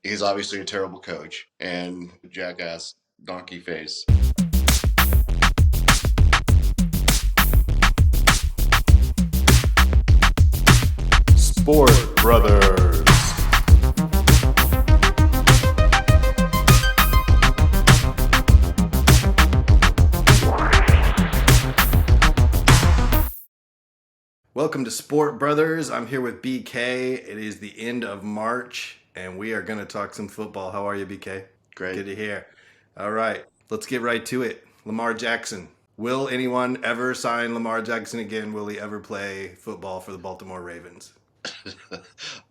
He's obviously a terrible coach and jackass donkey face. Sport Brothers. Welcome to Sport Brothers. I'm here with BK. It is the end of March, and we are going to talk some football. How are you, BK? Great. Good to hear. All right, let's get right to it. Lamar Jackson. Will anyone ever sign Lamar Jackson again? Will he ever play football for the Baltimore Ravens?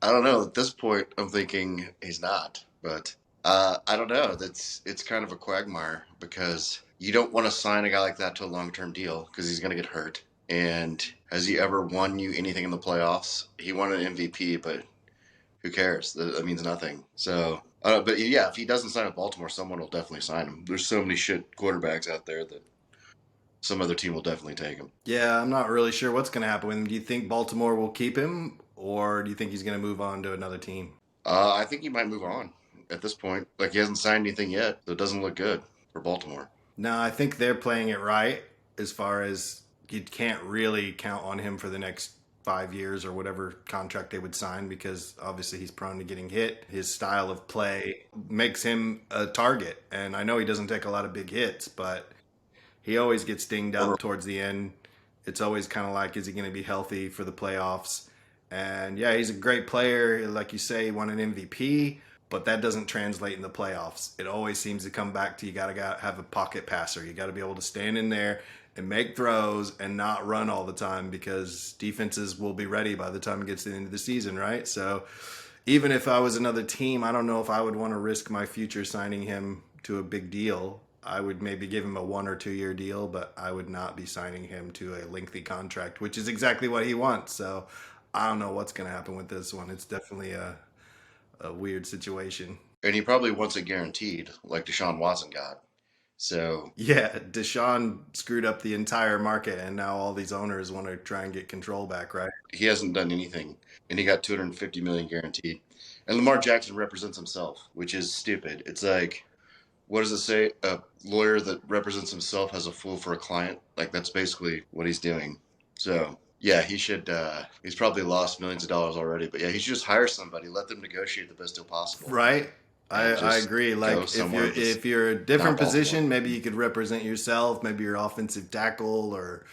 I don't know. At this point, I'm thinking he's not, but I don't know. It's kind of a quagmire because you don't want to sign a guy like that to a long-term deal because he's going to get hurt. And has he ever won you anything in the playoffs? He won an MVP, but who cares? That means nothing. So, but yeah, if he doesn't sign with Baltimore, someone will definitely sign him. There's so many shit quarterbacks out there that some other team will definitely take him. Yeah, I'm not really sure what's going to happen with him. Do you think Baltimore will keep him, or do you think he's going to move on to another team? I think he might move on at this point. Like he hasn't signed anything yet, so it doesn't look good for Baltimore. No, I think they're playing it right as far as you can't really count on him for the next 5 years or whatever contract they would sign because obviously he's prone to getting hit. His style of play makes him a target. And I know he doesn't take a lot of big hits, but he always gets dinged up towards the end. It's always kind of like, is he going to be healthy for the playoffs? And yeah, he's a great player. Like you say, he won an MVP, but that doesn't translate in the playoffs. It always seems to come back to you got to have a pocket passer. You got to be able to stand in there and make throws and not run all the time because defenses will be ready by the time it gets to the end of the season, right? So even if I was another team, I don't know if I would want to risk my future signing him to a big deal. I would maybe give him a 1 or 2 year deal, but I would not be signing him to a lengthy contract, which is exactly what he wants. So I don't know what's going to happen with this one. It's definitely a weird situation. And he probably wants it guaranteed, like Deshaun Watson got. So Yeah, Deshaun screwed up the entire market, and now all these owners want to try and get control back, right? he hasn't done anything, and he got 250 million guaranteed. And Lamar Jackson represents himself, which is stupid. It's like, what does it say? A lawyer that represents himself has a fool for a client. Like that's basically what he's doing. So yeah, he should. He's probably lost millions of dollars already, but yeah, he should just hire somebody, let them negotiate the best deal possible, Right. and I just agree. Like go somewhere that's if you're a not different Baltimore. position, maybe you could represent yourself, maybe your offensive tackle or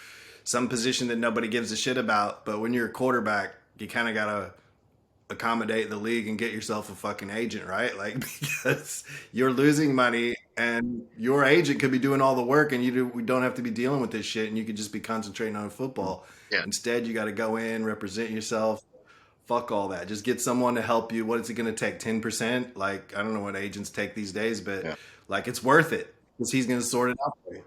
some position that nobody gives a shit about. But when you're a quarterback, you kind of gotta accommodate the league and get yourself a fucking agent, right? Like because you're losing money and your agent could be doing all the work and we don't have to be dealing with this shit and you could just be concentrating on football. Yeah, Instead, you got to go in, represent yourself. Fuck all that. Just get someone to help you. What is it going to take? 10%? Like, I don't know what agents take these days, but yeah. like it's worth it because he's going to sort it out for you.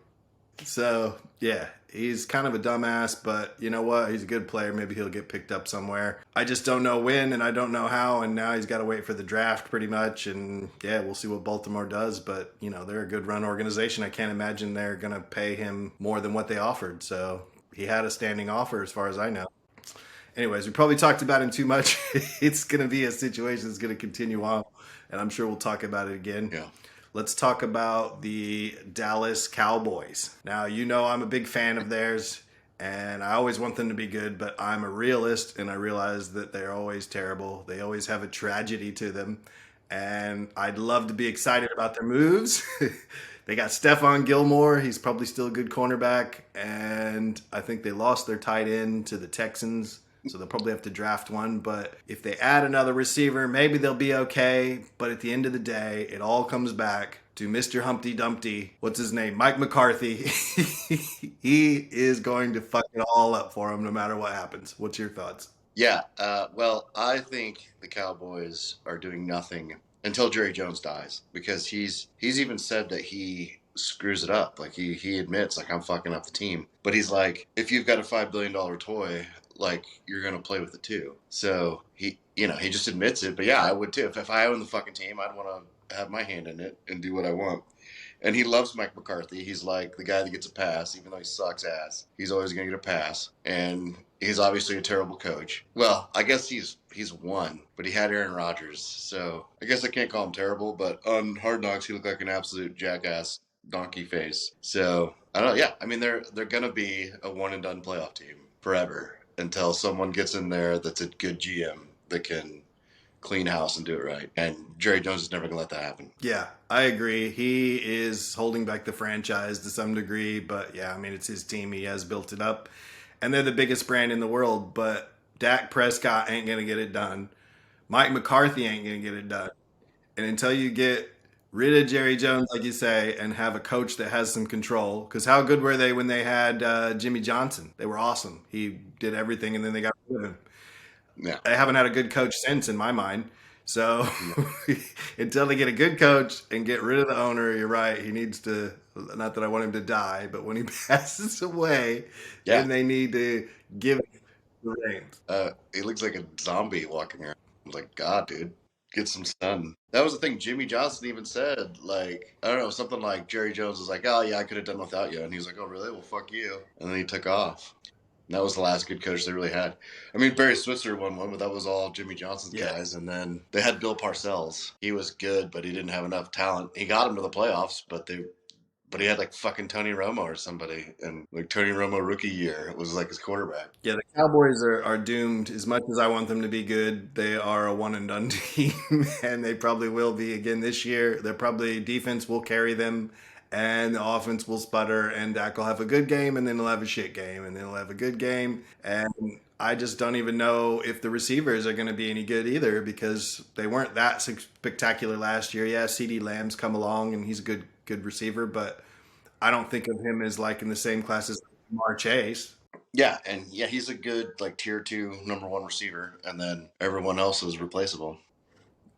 So yeah, he's kind of a dumbass, but you know what? He's a good player. Maybe he'll get picked up somewhere. I just don't know when, and I don't know how. And now he's got to wait for the draft, pretty much. And yeah, we'll see what Baltimore does. But you know, they're a good run organization. I can't imagine they're gonna pay him more than what they offered. So he had a standing offer, as far as I know. Anyways, we probably talked about him too much. It's gonna be a situation that's gonna continue on, and I'm sure we'll talk about it again. Yeah. Let's talk about the Dallas Cowboys. Now, you know I'm a big fan of theirs, and I always want them to be good, but I'm a realist, and I realize that they're always terrible. They always have a tragedy to them, and I'd love to be excited about their moves. They got Stephon Gilmore. He's probably still a good cornerback, and I think they lost their tight end to the Texans. So they'll probably have to draft one. But if they add another receiver, maybe they'll be okay. But at the end of the day, it all comes back to Mr. Humpty Dumpty. What's his name? Mike McCarthy. He is going to fuck it all up for him no matter what happens. What's your thoughts? Yeah, well, I think the Cowboys are doing nothing until Jerry Jones dies because he's even said that he screws it up. Like he admits like I'm fucking up the team, but he's like if you've got a $5 billion toy, like you're gonna play with it too. So he just admits it. But yeah, I would too. If I own the fucking team, I'd want to have my hand in it and do what I want. And he loves Mike McCarthy. He's like the guy that gets a pass, even though he sucks ass. He's always going to get a pass. And He's obviously a terrible coach. Well, I guess he's won, but he had Aaron Rodgers, so I guess I can't call him terrible. But on Hard Knocks, he looked like an absolute jackass donkey face. So I don't know. Yeah, I mean they're gonna be a one and done playoff team forever until someone gets in there that's a good GM that can clean house and do it right. And Jerry Jones is never gonna let that happen. Yeah, I agree. He is holding back the franchise to some degree, but yeah, I mean, it's his team. He has built it up, and they're the biggest brand in the world, but Dak Prescott ain't going to get it done. Mike McCarthy ain't going to get it done. And until you get rid of Jerry Jones, like you say, and have a coach that has some control, because how good were they when they had Jimmy Johnson? They were awesome. He did everything, and then they got rid of him. Yeah. They haven't had a good coach since, in my mind. So No. until they get a good coach and get rid of the owner, you're right. He needs to, not that I want him to die, but when he passes away, Yeah. then they need to give him the reins. He looks like a zombie walking around. I was like, God, dude, get some sun. That was the thing. Jimmy Johnson even said, like, I don't know, something like Jerry Jones was like, oh, yeah, I could have done without you. And he was like, oh, really? Well, fuck you. And then he took off. And that was the last good coach they really had. I mean, Barry Switzer won one, but that was all Jimmy Johnson's Yeah. guys. And then they had Bill Parcells. He was good, but he didn't have enough talent. He got him to the playoffs, but he had like fucking Tony Romo or somebody, and like Tony Romo rookie year it was like his quarterback. Yeah, the Cowboys are doomed. As much as I want them to be good, they are a one and done team, and they probably will be again this year. They're probably defense will carry them, and the offense will sputter, and Dak will have a good game, and then he'll have a shit game, and then he'll have a good game, and I just don't even know if the receivers are going to be any good either because they weren't that spectacular last year. Yeah, CeeDee Lamb's come along, and he's a good receiver, but I don't think of him as like in the same class as Jamar Chase. Yeah, and yeah, he's a good like tier 2 number 1 receiver, and then everyone else is replaceable.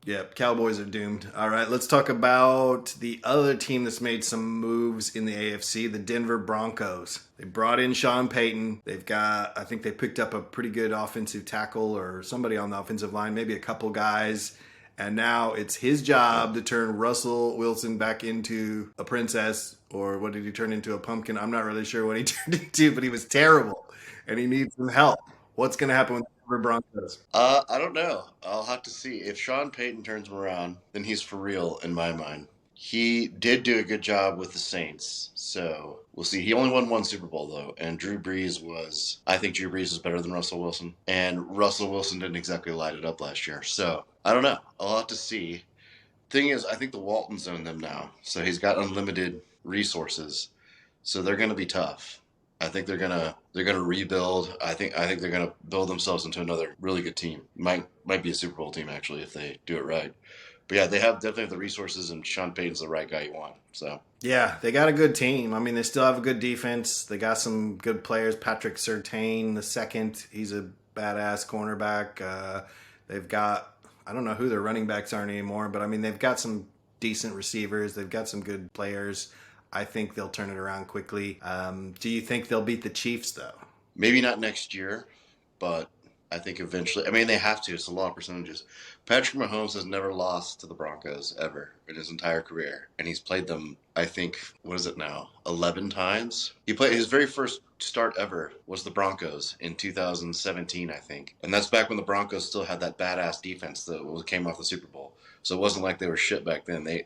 Yep, Cowboys are doomed. All right, let's talk about the other team that's made some moves in the AFC, the Denver Broncos. They brought in Sean Payton. They've got, I think they picked up a pretty good offensive tackle or somebody on the offensive line, maybe a couple guys. And now it's his job to turn Russell Wilson back into a princess, or what did he turn into, a pumpkin? I'm not really sure what he turned into, but he was terrible, and he needs some help. What's going to happen with the Denver Broncos? I don't know. I'll have to see. If Sean Payton turns him around, then he's for real in my mind. He did do a good job with the Saints, so we'll see. He only won one Super Bowl though, and I think Drew Brees was better than Russell Wilson, and Russell Wilson didn't exactly light it up last year. So I don't know. I'll have to see. Thing is, I think the Waltons own them now, so he's got unlimited resources, so they're going to be tough. I think they're gonna rebuild. I think they're gonna build themselves into another really good team. Might be a Super Bowl team actually if they do it right. But yeah, they definitely have the resources, and Sean Payton's the right guy you want. So Yeah, they got a good team. I mean, they still have a good defense. They got some good players. Patrick Surtain, the second, he's a badass cornerback. They've got, I don't know who their running backs are anymore, but I mean, they've got some decent receivers. They've got some good players. I think they'll turn it around quickly. Do you think they'll beat the Chiefs, though? maybe not next year, but I think eventually. I mean, they have to. It's a lot of percentages. Patrick Mahomes has never lost to the Broncos ever in his entire career, and he's played them. I think what is it now? 11 times. He played his very first start ever was the Broncos in 2017, I think, and that's back when the Broncos still had that badass defense that came off the Super Bowl. So it wasn't like they were shit back then. They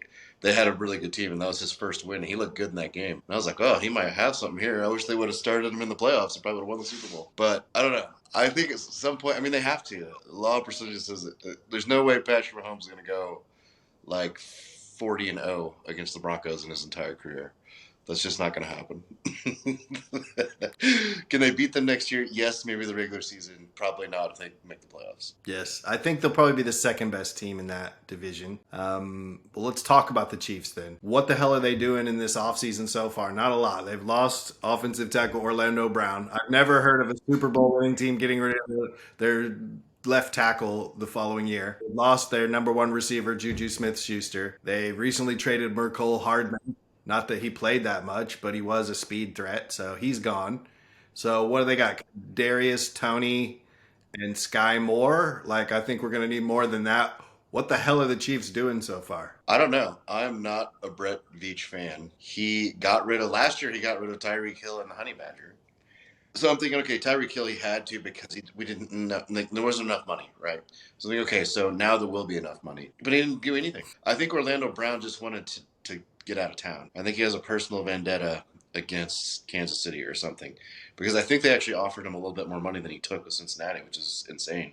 had a really good team, and that was his first win. He looked good in that game. And I was like, oh, he might have something here. I wish they would have started him in the playoffs and probably would have won the Super Bowl. But I don't know. I think at some point, I mean, they have to. The law of percentages says that there's no way Patrick Mahomes is going to go like 40-0 against the Broncos in his entire career. That's just not going to happen. Can they beat them next year? Yes, maybe the regular season. Probably not if they make the playoffs. Yes, I think they'll probably be the second best team in that division. Well, let's talk about the Chiefs then. What the hell are they doing in this offseason so far? Not a lot. They've lost offensive tackle Orlando Brown. I've never heard of a Super Bowl winning team getting rid of their left tackle the following year. They lost their number one receiver, Juju Smith-Schuster. They recently traded Mecole Hardman. Not that he played that much, but he was a speed threat, so he's gone. So what do they got? Darius, Tony, and Sky Moore? Like, I think we're going to need more than that. What the hell are the Chiefs doing so far? I don't know. I'm not a Brett Veach fan. Last year he got rid of Tyreek Hill and the Honey Badger. So I'm thinking, okay, Tyreek Hill, he had to because we didn't like, there wasn't enough money, right? So I'm thinking, okay, so now there will be enough money, but he didn't do anything. I think Orlando Brown just wanted to get out of town. I think he has a personal vendetta against Kansas City or something, because I think they actually offered him a little bit more money than he took with Cincinnati, which is insane.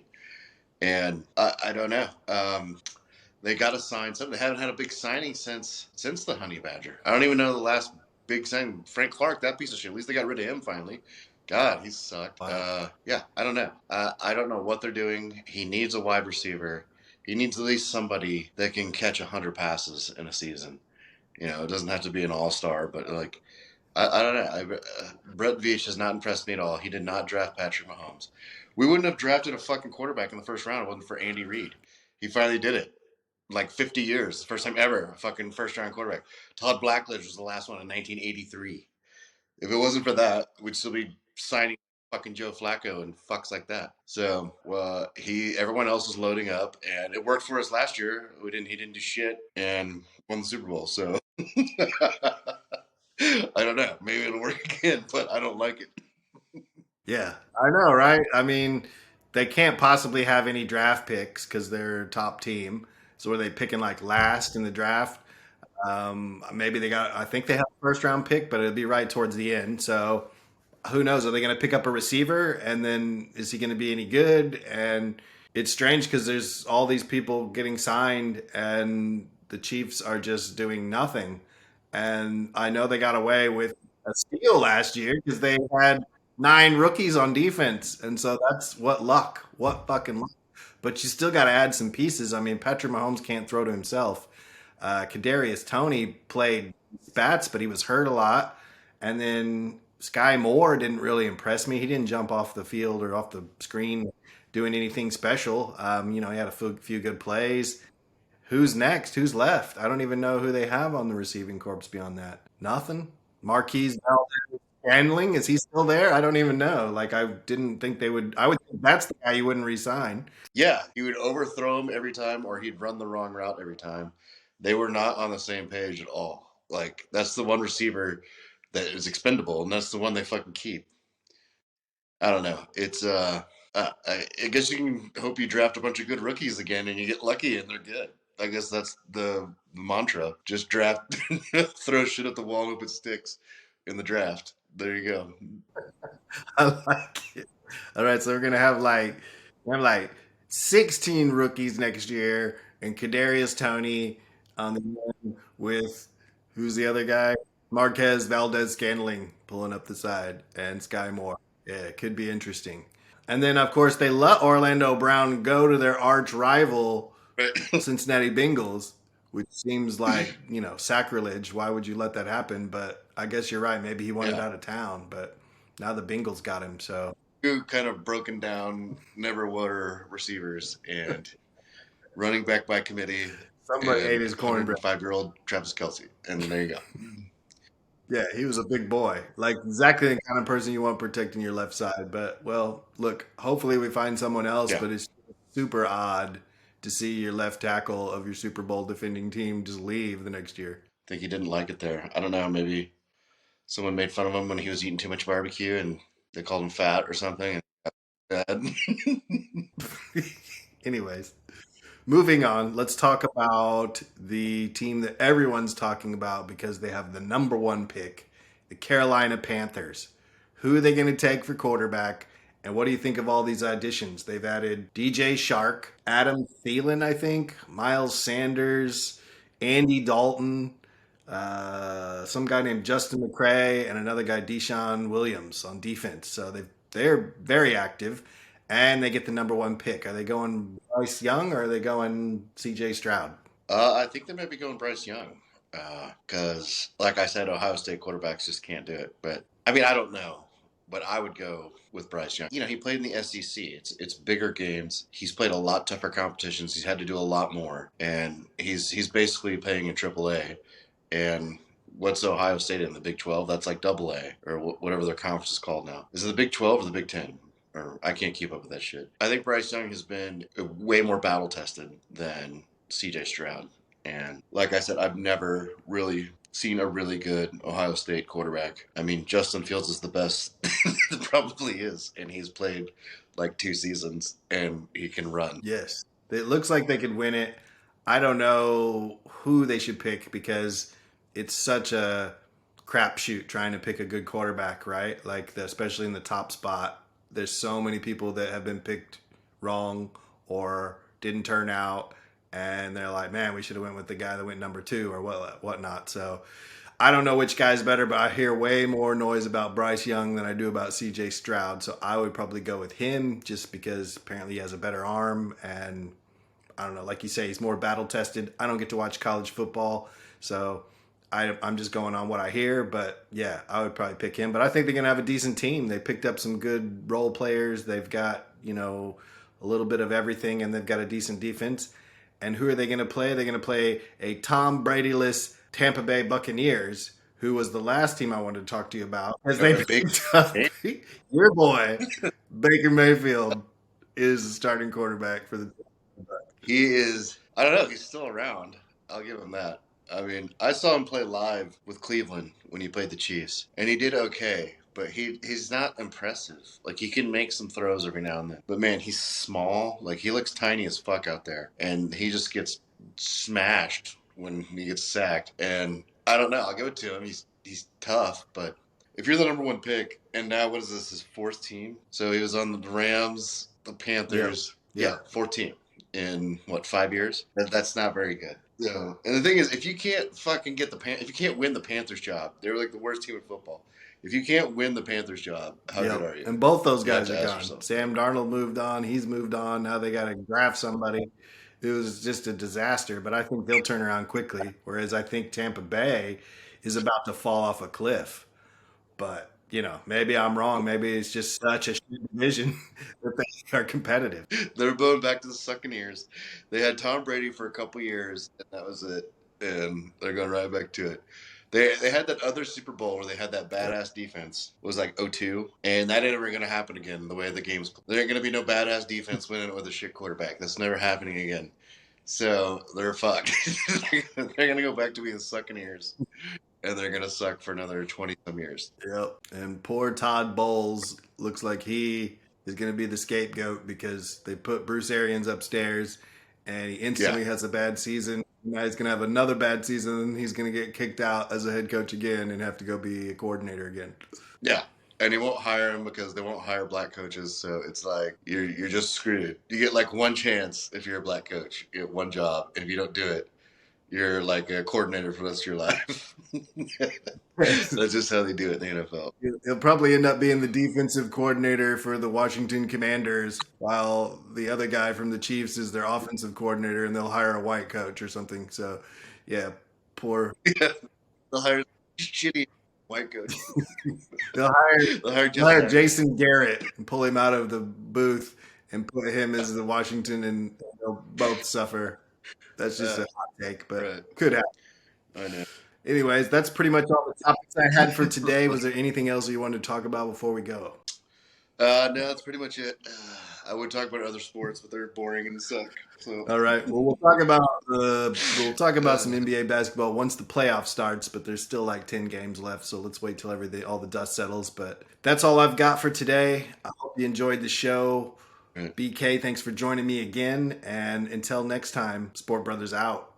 And I don't know. They got to sign something. They haven't had a big signing since the Honey Badger. I don't even know the last big signing. Frank Clark, that piece of shit. At least they got rid of him finally. God, he sucked. Wow. Yeah, I don't know. I don't know what they're doing. He needs a wide receiver. He needs at least somebody that can catch 100 passes in a season. It doesn't have to be an all-star, but like I don't know. Brett Veach has not impressed me at all. He did not draft Patrick Mahomes. We wouldn't have drafted a fucking quarterback in the first round if it wasn't for Andy Reid. He finally did it. Like 50 years, first time ever, a fucking first round quarterback. Todd Blackledge was the last one in 1983. If it wasn't for that, we'd still be signing fucking Joe Flacco and fucks like that. So everyone else was loading up, and it worked for us last year. He didn't do shit and won the Super Bowl. So I don't know. Maybe it'll work again, but I don't like it. Yeah, I know, right? I mean, they can't possibly have any draft picks because they're a top team. So are they picking like last in the draft? Maybe I think they have a first round pick, but it'll be right towards the end. So who knows? Are they going to pick up a receiver? And then is he going to be any good? And it's strange because there's all these people getting signed and the Chiefs are just doing nothing. And I know they got away with a steal last year because they had 9 rookies on defense. And so that's what luck. What fucking luck. But you still got to add some pieces. I mean, Patrick Mahomes can't throw to himself. Kadarius Tony played spats, but he was hurt a lot. And then Sky Moore didn't really impress me. He didn't jump off the field or off the screen doing anything special. He had a few good plays. Who's next? Who's left? I don't even know who they have on the receiving corps beyond that. Nothing. Marquise Handling, is he still there? I don't even know. Like I didn't think they would. I would think that's the guy you wouldn't resign. Yeah, he would overthrow him every time, or he'd run the wrong route every time. They were not on the same page at all. Like that's the one receiver that is expendable, and that's the one they fucking keep. I don't know. It's I guess you can hope you draft a bunch of good rookies again, and you get lucky, and they're good. I guess that's the mantra. Just draft, throw shit at the wall, hope it sticks in the draft. There you go. I like it. All right, so we're gonna have like 16 rookies next year, and Kadarius Tony on the end with who's the other guy? Marquez Valdez Scantling pulling up the side, and Sky Moore. Yeah, it could be interesting. And then of course they let Orlando Brown go to their arch rival But Cincinnati Bengals, which seems like, sacrilege. Why would you let that happen? But I guess you're right. Maybe he wanted yeah, out of town, but now the Bengals got him. So two kind of broken down, never were receivers, and running back by committee, somebody ate and his cornbread. 105-year-old Travis Kelsey, and there you go. Yeah, he was a big boy. Like exactly the kind of person you want protecting your left side. But well, look, hopefully we find someone else, Yeah, but it's super odd to see your left tackle of your Super Bowl defending team just leave the next year. I think he didn't like it there. I don't know. Maybe someone made fun of him when he was eating too much barbecue, and they called him fat or something. And Anyways, moving on, let's talk about the team that everyone's talking about because they have the number one pick, the Carolina Panthers. Who are they going to take for quarterback? And what do you think of all these additions? They've added DJ Shark, Adam Thielen, I think, Miles Sanders, Andy Dalton, some guy named Justin McCray, and another guy, Deshaun Williams, on defense. So they're very active, and they get the number one pick. Are they going Bryce Young or are they going C.J. Stroud? I think they might be going Bryce Young because, like I said, Ohio State quarterbacks just can't do it. But I mean, I don't know, but I would go with Bryce Young. He played in the SEC. It's bigger games. He's played a lot tougher competitions. He's had to do a lot more, and he's basically playing in AAA. And what's Ohio State in the Big 12? That's like Double A or whatever their conference is called now. Is it the Big 12 or the Big 10? Or I can't keep up with that shit. I think Bryce Young has been way more battle tested than CJ Stroud. And like I said, I've never really seen a really good Ohio State quarterback. I mean, Justin Fields is the best. It probably is. And he's played like 2 seasons and he can run. Yes. It looks like they could win it. I don't know who they should pick because it's such a crapshoot trying to pick a good quarterback, right? Like, especially in the top spot. There's so many people that have been picked wrong or didn't turn out, and they're like, man, we should have went with the guy that went number two or whatnot. So I don't know which guy's better, but I hear way more noise about Bryce Young than I do about CJ Stroud. So I would probably go with him just because apparently he has a better arm. And I don't know, like you say, he's more battle tested. I don't get to watch college football. So I'm just going on what I hear. But yeah, I would probably pick him. But I think they're going to have a decent team. They picked up some good role players. They've got, a little bit of everything, and they've got a decent defense. And who are they going to play? They're going to play a Tom Brady-less Tampa Bay Buccaneers, who was the last team I wanted to talk to you about. As they picked up your boy, Baker Mayfield, is the starting quarterback for the. He is, I don't know, he's still around. I'll give him that. I mean, I saw him play live with Cleveland when he played the Chiefs, and he did okay, but he's not impressive. Like, he can make some throws every now and then. But, man, he's small. Like, he looks tiny as fuck out there, and he just gets smashed when he gets sacked. And I don't know. I'll give it to him. He's tough, but if you're the number one pick, and now what is this, his fourth team? So he was on the Rams, the Panthers. Yeah, fourth team in, 5 years? That's not very good. Yeah, and the thing is, if you can't fucking if you can't win the Panthers job, they're like the worst team in football. If you can't win the Panthers job, how good are you? And both those guys are gone. Sam Darnold moved on. He's moved on. Now they got to draft somebody. It was just a disaster, but I think they'll turn around quickly. Whereas I think Tampa Bay is about to fall off a cliff. But, maybe I'm wrong. Maybe it's just such a shit division that they are competitive. They're going back to the Buccaneers. They had Tom Brady for a couple years, and that was it. And they're going right back to it. They had that other Super Bowl where they had that badass defense. It was like 02, and that ain't ever going to happen again the way the game's played. There ain't going to be no badass defense winning with a shit quarterback. That's never happening again. So they're fucked. They're going to go back to being the Buccaneers, and they're going to suck for another 20-some years. Yep. And poor Todd Bowles looks like he is going to be the scapegoat because they put Bruce Arians upstairs, and he instantly has a bad season. Now he's going to have another bad season, and he's going to get kicked out as a head coach again and have to go be a coordinator again. Yeah. And he won't hire him because they won't hire black coaches. So it's like you're just screwed. You get like one chance if you're a black coach. You get one job. And if you don't do it, you're like a coordinator for the rest of your life. That's just how they do it in the NFL. He'll probably end up being the defensive coordinator for the Washington Commanders, while the other guy from the Chiefs is their offensive coordinator, and they'll hire a white coach or something. So, yeah, poor. Yeah, they'll hire shitty white coach. They'll hire Jason Garrett and pull him out of the booth and put him as the Washington, and they'll both suffer. That's just a hot take, but could happen. I know. Anyways, that's pretty much all the topics I had for today. Was there anything else you wanted to talk about before we go? No, that's pretty much it. I would talk about other sports, but they're boring and suck. So. All right. Well, we'll talk about some NBA basketball once the playoff starts, but there's still like 10 games left, so let's wait till all the dust settles. But that's all I've got for today. I hope you enjoyed the show. BK, thanks for joining me again, and until next time, Sport Brothers out.